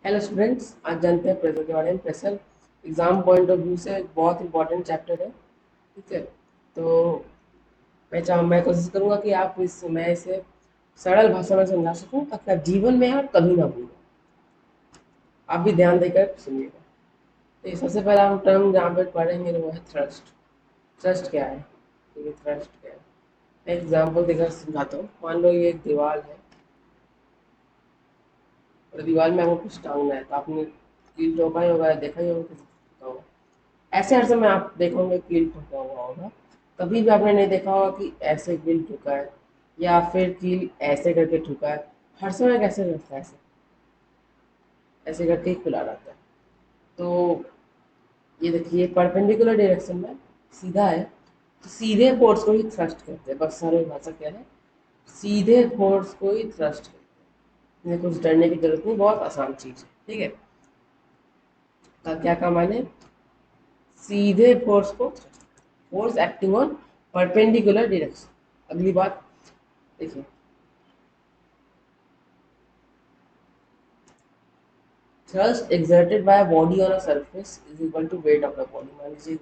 Hello students, आज जानते हैं प्रेशर के बारे में। Pressure exam point of view से बहुत इंपॉर्टेंट चैप्टर है। ठीक है, तो मैं कोशिश करूंगा कि आप मैं इसे सरल भाषा में समझा सकूं ताकि आप जीवन में और कभी ना भूलें। आप भी ध्यान देकर सुनिएगा। तो ये सबसे पहला हम टर्म जहाँ पे पढ़ेंगे वो है थ्रस्ट। थ्रस्ट क्या है? तो ये थ्रस्ट क्या है, मैं एग्जाम्पल देकर समझाता हूँ। मान लो ये एक दीवार है और दीवार में आपको कुछ टांगना है, तो आपने कील ठोका ही होगा या देखा ही होगा किसी ठोका होगा। ऐसे हर समय आप देखोगे कील ठुका हुआ होगा। कभी भी आपने नहीं देखा होगा कि ऐसे कील ठुका है या फिर कील ऐसे करके ठुका है। हर समय कैसे रहता है? ऐसे ऐसे करके ही खुला रहता है। तो ये देखिए परपेंडिकुलर डायरेक्शन में सीधा है, तो सीधे फोर्स को ही थ्रस्ट कहते हैं। बस सरल भाषा क्या है, सीधे फोर्स को ही थ्रस्ट कहते हैं। कुछ डरने की जरूरत नहीं, बहुत आसान चीज है। ठीक है, का क्या काम है? सीधे फोर्स को, force acting on perpendicular direction. अगली बात देखिए, thrust exerted by a body on a surface is equal to weight of the body। मान लीजिए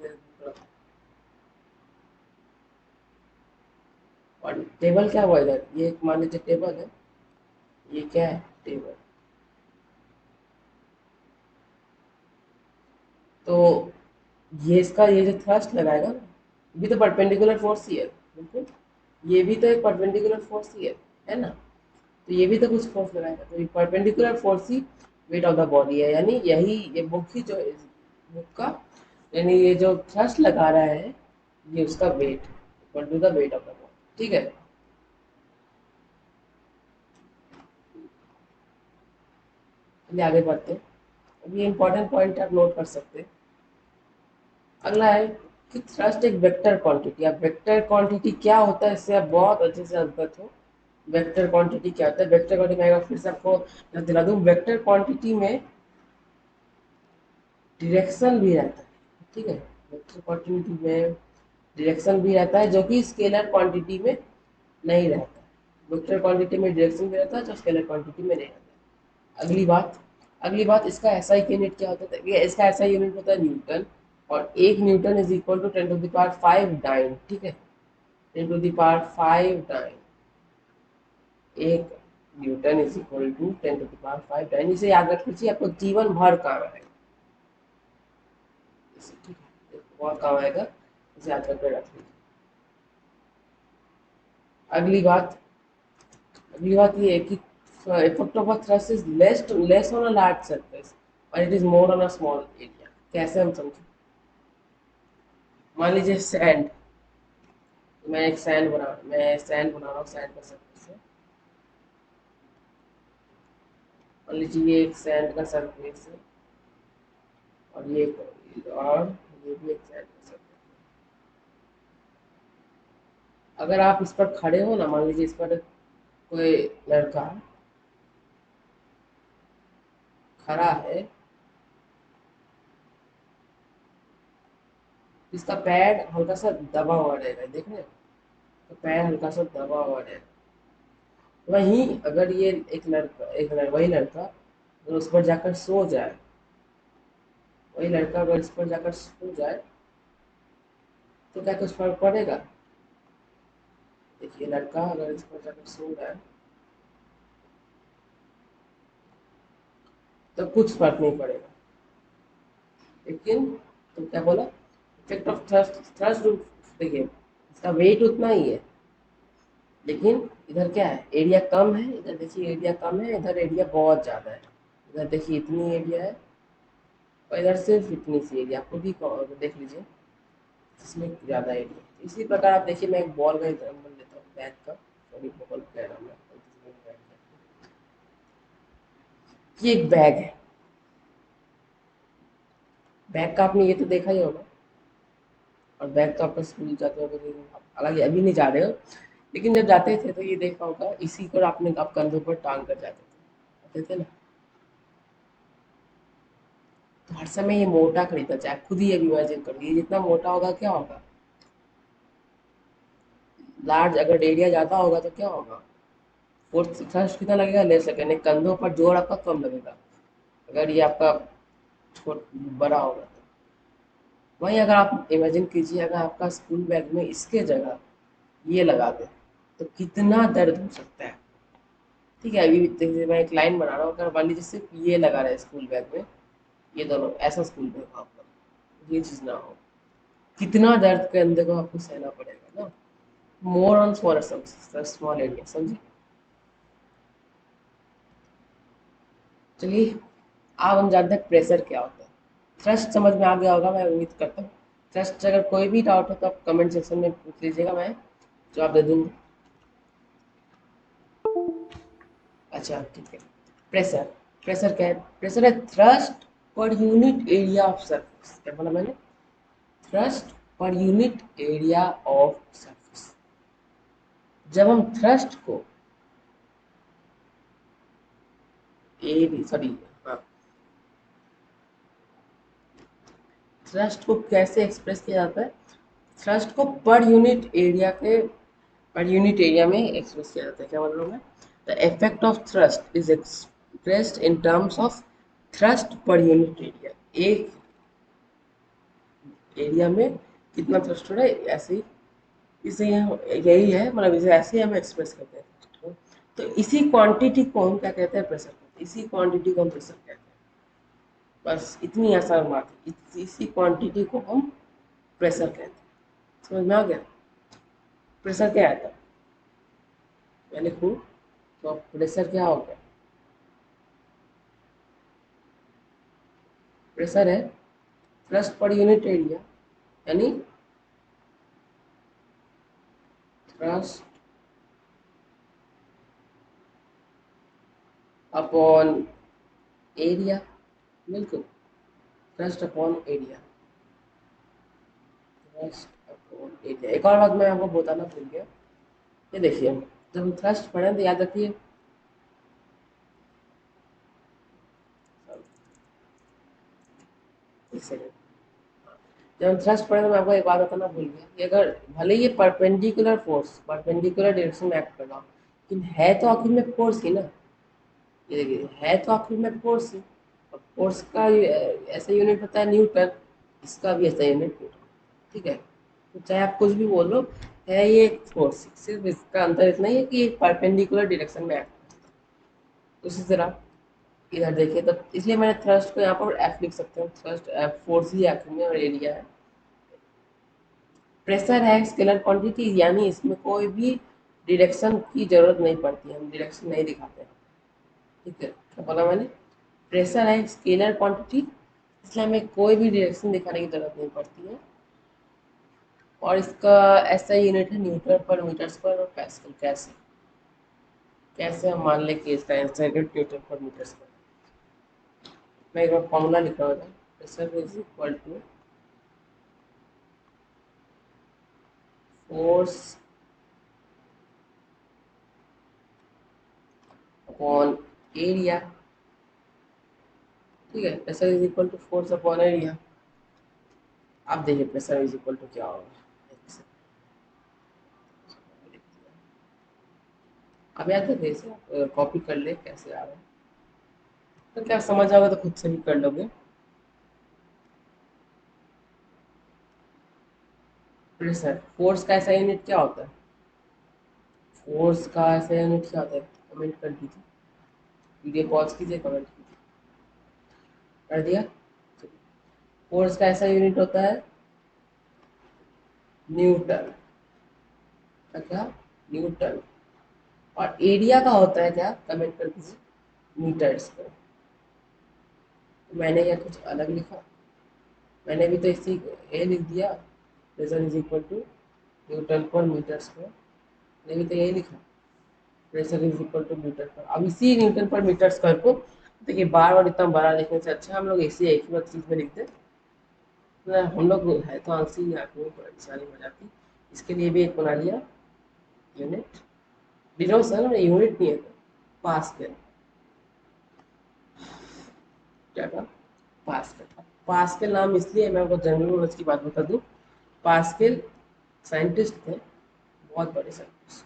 टेबल क्या हुआ इधर, ये मान लीजिए टेबल है। ये क्या है? टेबल। तो ये इसका ये जो थ्रस्ट लगाएगा ना, ये भी तो परपेंडिकुलर फोर्स ही है। बिल्कुल, ये भी तो एक परपेंडिकुलर फोर्स ही है ना। तो ये भी तो कुछ फोर्स लगाएगा, तो ये perpendicular force he wait of the body है। यानी यही ये बुक ही जो बुक का, यानी ये जो थ्रस्ट लगा रहा है, ये उसका weight equal to the weight of the body. ठीक है, चलिए आगे बढ़ते हैं। अब ये इंपॉर्टेंट पॉइंट आप नोट कर सकते हैं। अगला है कि थ्रस्ट एक वेक्टर क्वांटिटी। अब वेक्टर क्वांटिटी क्या होता है, इससे आप बहुत अच्छे से अवगत हो। वेक्टर क्वांटिटी क्या होता है? वेक्टर क्वांटिटी में फिर से आपको याद दिला दूं, वेक्टर क्वांटिटी में डायरेक्शन भी रहता है। ठीक है, वेक्टर क्वांटिटी में डायरेक्शन भी रहता है जो कि स्केलर क्वांटिटी में नहीं रहता। वेक्टर क्वांटिटी में डायरेक्शन भी रहता है जो स्केलर क्वांटिटी में नहीं रहता। अगली बात इसका एसआई यूनिट क्या होता है? ये इसका एसआई यूनिट होता है न्यूटन। और एक newton is equal to 10⁵ dyne. ठीक है, 10⁵ डाइन। एक newton is equal to 10⁵ dyne. इसे याद रख लीजिए, आपको जीवन भर काम आएगा। ठीक है, बहुत काम आएगा, इसे याद करके रख लीजिए। अगली बात अगली बात ये है कि effect of a thrust is less on a large surface और it is more on a small area. कैसे हम समझें? मान लीजिए सैंड, मैं सैंड बना रहा हूँ सैंड का सरफेस है। मान लीजिए ये एक सैंड का सरफेस है और ये भी एक सैंड का सरफेस। अगर आप इस पर खड़े हो ना, मान लीजिए इस पर कोई लड़का खड़ा है, इसका पैर हल्का सा दबा हुआ रहेगा, देख रहे हैं? तो पैर हल्का सा दबा हुआ रहेगा। वहीं अगर ये वही लड़का अगर उस पर जाकर सो जाए, वही लड़का अगर इस पर जाकर सो जाए, तो क्या कुछ फर्क पड़ेगा? देखिए, लड़का अगर इस पर जाकर सो जाए तो कुछ फर्क नहीं पड़ेगा। लेकिन तो क्या बोला, इफेक्ट ऑफ थ्रस्ट। थ्रस्ट देखिए, इसका वेट उतना ही है, लेकिन इधर क्या है, एरिया कम है। इधर देखिए एरिया कम है, इधर एरिया बहुत ज़्यादा है। इधर देखिए इतनी एरिया है और इधर सिर्फ इतनी सी एरिया। आपको भी देख लीजिए, इसमें ज़्यादा एरिया है। इसी प्रकार आप देखिए, मैं एक बॉल का एग्जाम्पल लेता हूँ, बैट का। सॉरी, बॉल कह रहा हूँ मैं, ये एक बैग है। बैग का आपने ये तो देखा ही होगा, और बैग तो आपका स्कूल जाते हो, हालांकि अभी नहीं जा रहे हो, लेकिन जब जाते थे तो ये देखा होगा, इसी को आपने आप कंधों पर टांग कर जाते थे ना। तो हर समय ये मोटा खरीदना चाहिए। आप खुद ही अब इमेजिन कर लीजिए, जितना मोटा होगा क्या होगा, लार्ज अगर एरिया ज़्यादा होगा तो क्या होगा, फोर्स थ्रस्ट कितना लगेगा? ले सकेंड, कंधों पर जोर आपका कम लगेगा। अगर ये आपका छोट बड़ा होगा तो वहीं अगर आप इमेजिन कीजिए, अगर आपका स्कूल बैग में इसके जगह ये लगा दें तो कितना दर्द हो सकता है। ठीक है, अभी देखिए मैं एक लाइन बना रहा हूँ, अगर मान लीजिए सिर्फ ये लगा रहे स्कूल बैग में, ये दोनों ऐसा स्कूल बैग हो आपका, ये चीज़ ना हो, कितना दर्द के अंदर को आपको सहना पड़ेगा ना। More on for small area, समझे। चलिए, आप हम जानते हैं प्रेशर क्या होता है। थ्रस्ट समझ में आ गया होगा, मैं उम्मीद करता हूँ। थ्रस्ट अगर कोई भी डाउट हो तो आप कमेंट सेक्शन में पूछ लीजिएगा, मैं जवाब दे दूंगा। अच्छा ठीक है। प्रेशर, प्रेशर क्या है? प्रेशर है thrust per unit area of surface. क्या बोला मैंने? Thrust per unit area of surface. जब हम थ्रस्ट को ए सॉरी हाँ, थ्रस्ट को कैसे एक्सप्रेस किया जाता है? थ्रस्ट को पर यूनिट एरिया के पर यूनिट एरिया में एक्सप्रेस किया जाता है। क्या बोल रहा हूँ मैं? The effect of thrust is expressed in terms of thrust per unit area. एक एरिया में कितना थ्रस्ट हो रहा है, ऐसे ही इसे यही है, मतलब इसे ऐसे ही हम एक्सप्रेस करते हैं thrust को। तो इसी क्वांटिटी को हम क्या कहते हैं? प्रेशर कहते हैं। इसी क्वांटिटी को हम प्रेशर कहते हैं। बस इतनी आसान बात है, इसी क्वांटिटी को हम प्रेशर कहते हैं। समझ में आ गया? प्रेशर क्या आता है? मैं लिखूँ तो प्रेशर क्या हो गया? प्रेशर है थ्रस्ट पर यूनिट एरिया, यानी थ्रस्ट अपॉन एरिया। बिल्कुल, thrust upon area, thrust upon area. एक और बात मैं आपको बताना भूल गया, ये देखिए, जब हम थ्रस्ट पढ़ें तो याद रखिए, एक सेकेंड, जब हम थ्रस्ट पढ़े तो मैं आपको एक बात बताना भूल गया कि अगर भले ये परपेंडिकुलर फोर्स परपेंडिकुलर डायरेक्शन में एक्ट कर रहा हो, लेकिन है तो आखिर में फोर्स ही ना। ये देखिए, है तो आखिर में फोर्स ही। और फोर्स का ऐसा यूनिट होता है न्यूटन, इसका भी ऐसा यूनिट न्यूटन। ठीक है, तो चाहे आप कुछ भी बोलो, है ये एक फोर्स, सिर्फ इसका अंतर इतना ही है कि एक परपेंडिकुलर डायरेक्शन में एक्ट करता है। उसी तरह इधर देखिए, तो इसलिए मैंने थ्रस्ट को यहाँ पर एफ लिख सकते हैं। थ्रस्ट एफ फोर्स ही आखिर में, और एरिया है। प्रेशर है स्केलर क्वांटिटी, यानी इसमें कोई भी डायरेक्शन की जरूरत नहीं पड़ती, हम डायरेक्शन नहीं दिखाते हैं। ठीक है, क्या बोला मैंने? प्रेशर है स्केलर क्वांटिटी, इसलिए हमें कोई भी डायरेक्शन दिखाने की जरूरत नहीं पड़ती है। और इसका ऐसा यूनिट है न्यूटन पर मीटर स्क्वायर और पैस्कल। कैसे कैसे हम मान लें कि इसका आंसर है न्यूटन पर मीटर स्क्वायर। मैं एक बार फॉर्मूला लिख रहा हूँ। Pressure is equal to force upon area. ठीक है, pressure is equal to force upon area. अब देखिए प्रेशर इज इक्वल टू क्या होगा। अब याद है, इसे कॉपी कर ले कैसे आ रहा है, तो क्या समझ आओगे तो खुद से भी कर लोगे। प्रेशर फोर्स का ऐसा यूनिट क्या होता है? फोर्स का ऐसा यूनिट क्या होता है? कमेंट कर दीजिए, वीडियो पॉज कीजिए, कमेंट कीजिए। कर दिया? फोर्स का ऐसा यूनिट होता है न्यूटन का। क्या? न्यूटन। और एरिया का होता है क्या? कमेंट कर दीजिए, मीटर स्क्वायर। तो मैंने यहाँ कुछ अलग लिखा, मैंने भी तो इसी ए लिख दिया, pressure is equal to newton per metre square. मैंने भी तो यही लिखा, pressure is equal to metre per. अब इसी न्यूटन पर मीटर स्क्वायर को देखिए, बार बार इतना बड़ा लिखने से अच्छा हम लोग इसी एक ही बार चीज़ में लिख दें। तो हम लोग है तो आंसर ही आदमी परेशानी हो जाती। इसके लिए भी एक बना लिया यूनिट, डिनोशन यूनिट नहीं है तो पास्कल। क्या था? पास्कल। पास्कल नाम इसलिए, मैं आपको जनरल नॉलेज की बात बता दूं, पास्कल साइंटिस्ट थे, बहुत बड़े साइंटिस्ट।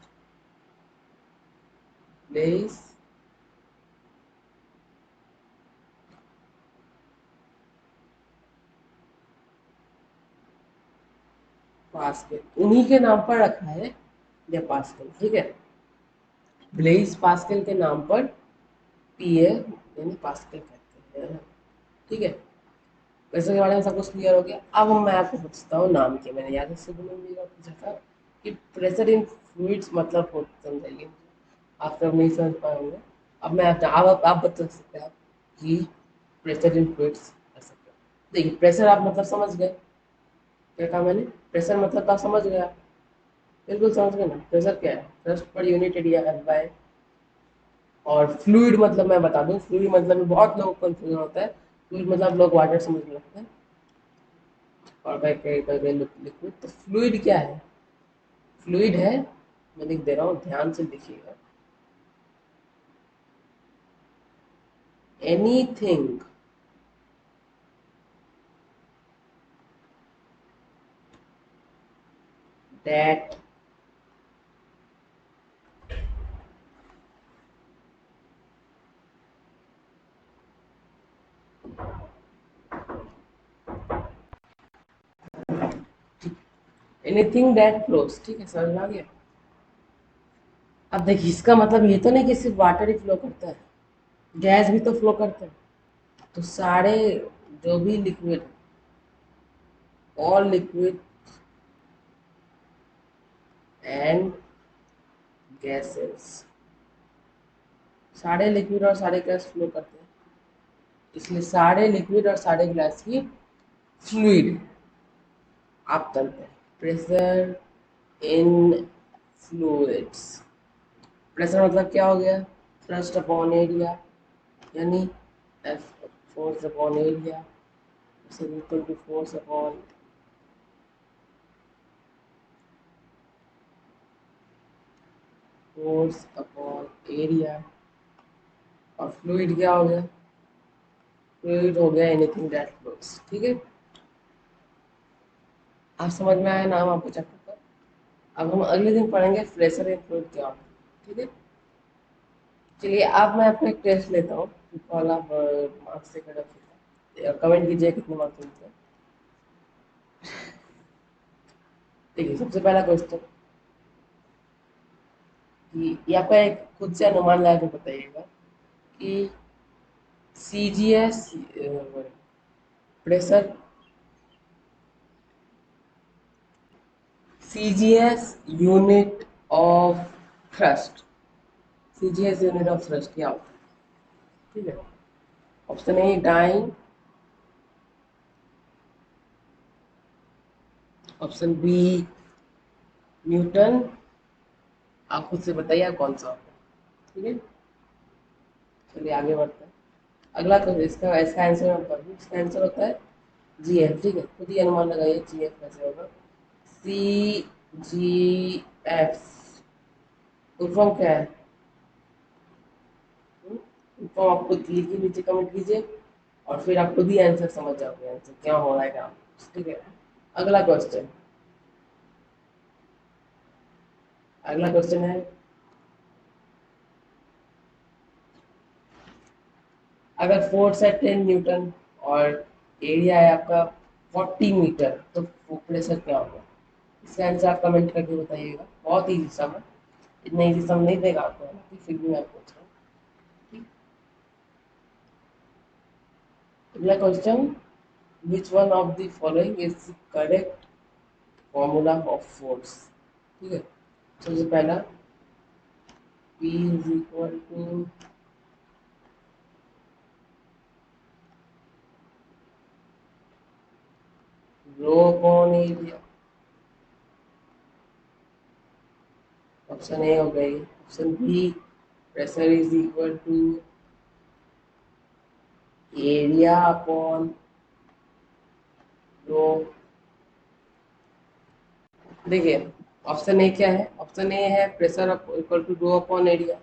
ब्लेज पास्कल उन्हीं के नाम पर रखा है, या पास्कल, ठीक है। ब्लेज पास्कल के नाम पर पी है, यानी पास्कल कहते हैं, ठीक है। प्रेशर के बारे में सब कुछ क्लियर हो गया। अब मैं आपको पूछता हूँ नाम के, मैंने याद से मेरा पूछा था कि प्रेशर इन फ्लूइड्स मतलब हो, समझाइए, आप सब नहीं समझ पाएंगे। अब मैं आप बता सकते हैं कि प्रेशर इन फ्लूइड्स कर सकते हैं। देखिए प्रेशर आप मतलब समझ गए, क्या कहा मैंने, प्रेशर मतलब आप समझ गए, आप बिल्कुल समझ गए ना। प्रेशर क्या है, thrust per unit area F. और फ्लूइड मतलब मैं बता दूं, फ्लूइड मतलब में बहुत लोगों को कंफ्यूजन होता है। फ्लूइड मतलब लोग वाटर समझने लगते हैं, और कई लिक्विड। तो फ्लूइड क्या है, फ्लूइड है, मैं लिख दे रहा हूँ, ध्यान से देखिएगा। Anything that anything that flows, ठीक है, समझ में आ गया। अब देखिए इसका मतलब ये तो नहीं कि सिर्फ वाटर ही फ्लो करता है, गैस भी तो फ्लो करता है। तो सारे जो भी liquid, all liquid and gases, सारे लिक्विड और सारे गैस फ्लो करते हैं, इसलिए सारे लिक्विड और सारे गैस की फ्लूइड आप तलते हैं। प्रेशर इन फ्लूइड्स, प्रेशर मतलब क्या हो गया, थ्रस्ट अपॉन एरिया, यानी F, force upon area is equal to force upon area. और फ्लूइड क्या हो गया, फ्लूइड हो गया एनीथिंग दैट फ्लोस, ठीक है। आप समझ में आया नाम आपको चैप्टर का। अब हम अगले दिन पढ़ेंगे प्रेशर इन फ्लूइड क्या होता है, ठीक है। चलिए अब मैं आपको एक टेस्ट लेता हूँ, कॉल आप मार्क्स से कर सकते हैं, कमेंट कीजिए कितने मार्क्स मिलते हैं। ठीक है, सबसे पहला क्वेश्चन कि ये आपका एक खुद से अनुमान लगा के बताइएगा कि C G S pressure, C G S unit of thrust, C G S unit of thrust क्या होता है, ठीक है। Option A dyne, option B newton, आप खुद से बताइए आप कौन सा होता है, ठीक है। चलिए आगे बढ़ते हैं। अगला क्वेश्चन, इसका इसका आंसर मैं बता दूं, इसका आंसर होता है जी एफ, ठीक है। खुद ही अनुमान लगाइए जी एफ कैसे होगा। सी जी एफ फुल फॉर्म क्या है, फुल फॉर्म आप खुद लिखिए, नीचे कमेंट कीजिए, और फिर आप खुद ही आंसर समझ जाओगे, आंसर क्या हो रहा है काम, ठीक है। अगला क्वेश्चन, अगला क्वेश्चन है, अगर फोर्स है 10 न्यूटन और एरिया है आपका 40 मीटर, तो प्रेशर क्या होगा। इसका आंसर आप कमेंट करके बताइएगा, बहुत ईजी सम है, इतना ईजी सम नहीं देगा आपको, हालांकि फिर भी मैं पूछ रहा हूँ, ठीक। अगला question, which one of the following is correct formula of force, ठीक है। सबसे पहला P is equal to rho upon area, option A हो गई। Option B, pressure is equal to area upon rho. देखिए ऑप्शन ए क्या है, option A है pressure equal to rho upon area.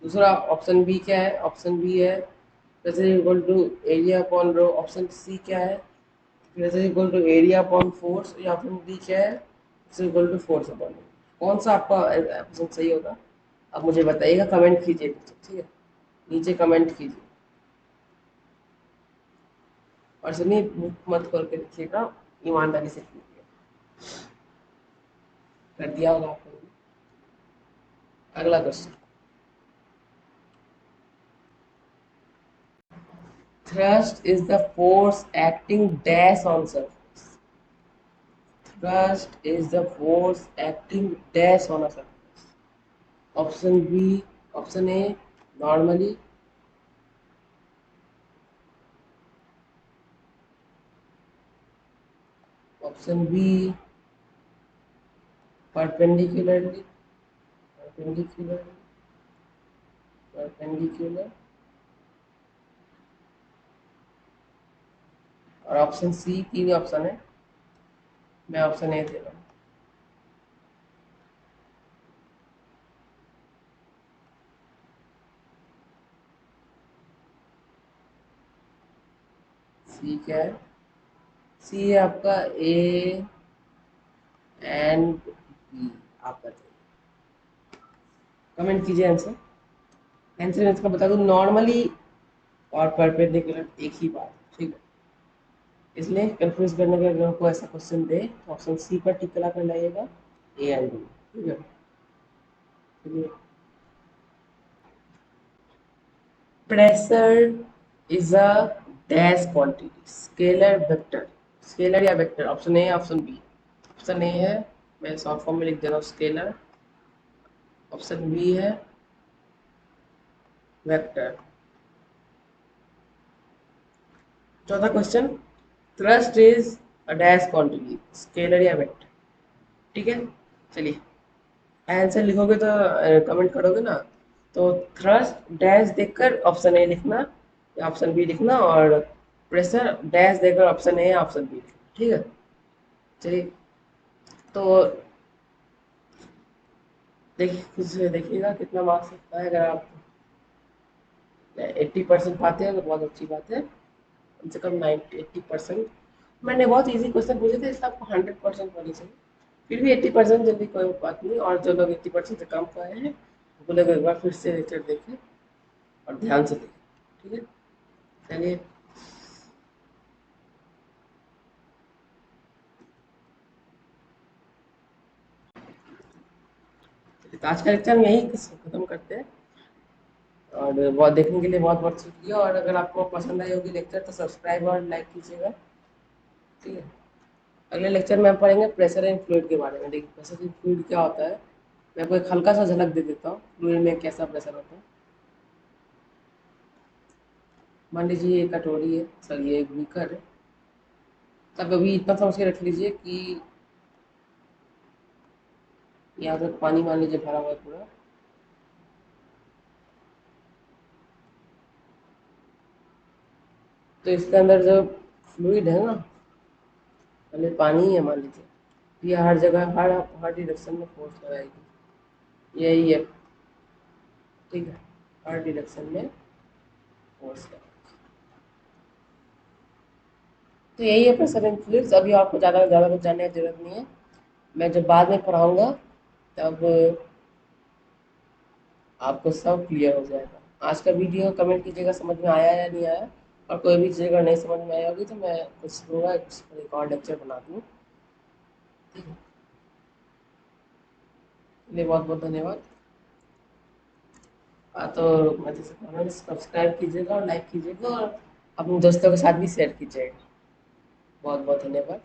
दूसरा ऑप्शन बी क्या है, ऑप्शन बी है pressure equal to area upon rho. Option C क्या है, pressure equal to area upon force. या ऑप्शन डी क्या है, pressure equal to force upon. कौन सा आपका ऑप्शन सही होगा, आप मुझे बताइएगा, कमेंट कीजिए नीचे, ठीक है, नीचे कमेंट कीजिए। और सुनिए, मुंह मत खोल के लिखिएगा, ईमानदारी से कीजिए। कर दिया होगा आपने। अगला question, thrust is the force acting dash on surface. Thrust is the force acting dash on a surface. Option B, option A, normally. Option B, perpendicularly. Perpendicular, perpendicular. और ऑप्शन सी, तीन ऑप्शन है, मैं option A दे रहा हूँ। सी क्या है? सी है आपका ए एंड बी। आप बताइए, कमेंट कीजिए आंसर। आंसर मैं इसका बता दूं, नॉर्मली और परपेंडिकुलर एक ही बात है, ठीक है। इसलिए कंफ्यूज करने के अगर आपको ऐसा क्वेश्चन दे तो ऑप्शन सी पर टिक करा कर लाइएगा, ए एंड बी, ठीक है। चलिए, pressure is a dash quantity, scalar vector, scalar या vector, option A option B. Option A है, मैं शॉर्ट फॉर्म में लिख दे रहा हूँ, स्केलर। ऑप्शन बी है वेक्टर। चौथा question, thrust is a dash quantity, scalar या वेक्टर, ठीक है। चलिए, आंसर लिखोगे तो कमेंट करोगे ना, तो थ्रस्ट डैश देखकर ऑप्शन ए लिखना या ऑप्शन बी लिखना, और प्रेशर डैश देकर ऑप्शन ए या ऑप्शन बी लिखना, ठीक है। चलिए, तो देखिए, खुद से देखिएगा कितना मार्क्स आता है। अगर आप 80% पाते हैं तो बहुत अच्छी बात है, कम से कम 80%। मैंने बहुत इजी क्वेश्चन पूछे थे, इसलिए आपको 100% होनी चाहिए। फिर भी 80% जल्दी कोई बात नहीं, और जो लोग 80% से कम पाए हैं वो लोग एक बार फिर से लेक्चर देखें और ध्यान से देखें, ठीक है। चलिए, तो आज का लेक्चर हम यहीं खत्म करते हैं, और बहुत देखने के लिए बहुत बहुत शुक्रिया। और अगर आपको पसंद आई होगी लेक्चर तो सब्सक्राइब और लाइक कीजिएगा, ठीक है। अगले लेक्चर में हम पढ़ेंगे प्रेशर एंड फ्लूइड के बारे में। देखिए, प्रेशर एंड फ्लूइड क्या होता है, मैं आपको एक हल्का सा झलक दे देता हूँ फ्लूइड में कैसा प्रेशर होता है। मान लीजिए ये कटोरी है, सर ये एक बीकर है। तब अभी इतना समझ के रख लीजिए कि यहाँ पर पानी मान लीजिए भरा हुआ है पूरा। तो इसके अंदर जो फ्लूइड है ना, पहले पानी ही है मान लीजिए, ये हर जगह हर हर डिरेक्शन में फोर्स लगाएगी, यही है, ठीक है। हर डिरेक्शन में फोर्स लगाएगी, तो यही है प्रेशर एंड फ्लूइड्स। अभी आपको ज़्यादा कुछ जानने की जरूरत नहीं है, मैं जब बाद में पढ़ाऊँगा तब आपको सब क्लियर हो जाएगा। आज का वीडियो कमेंट कीजिएगा समझ में आया या नहीं आया, और कोई भी चीज़ अगर नहीं समझ में आई होगी तो मैं कुछ दूंगा, एक और लेक्चर बना दूँ, ठीक है। इसलिए बहुत बहुत धन्यवाद। तो मैं जैसे कह रहा हूँ, सब्सक्राइब कीजिएगा और लाइक कीजिएगा और अपने दोस्तों के साथ भी शेयर कीजिएगा। बहुत बहुत धन्यवाद।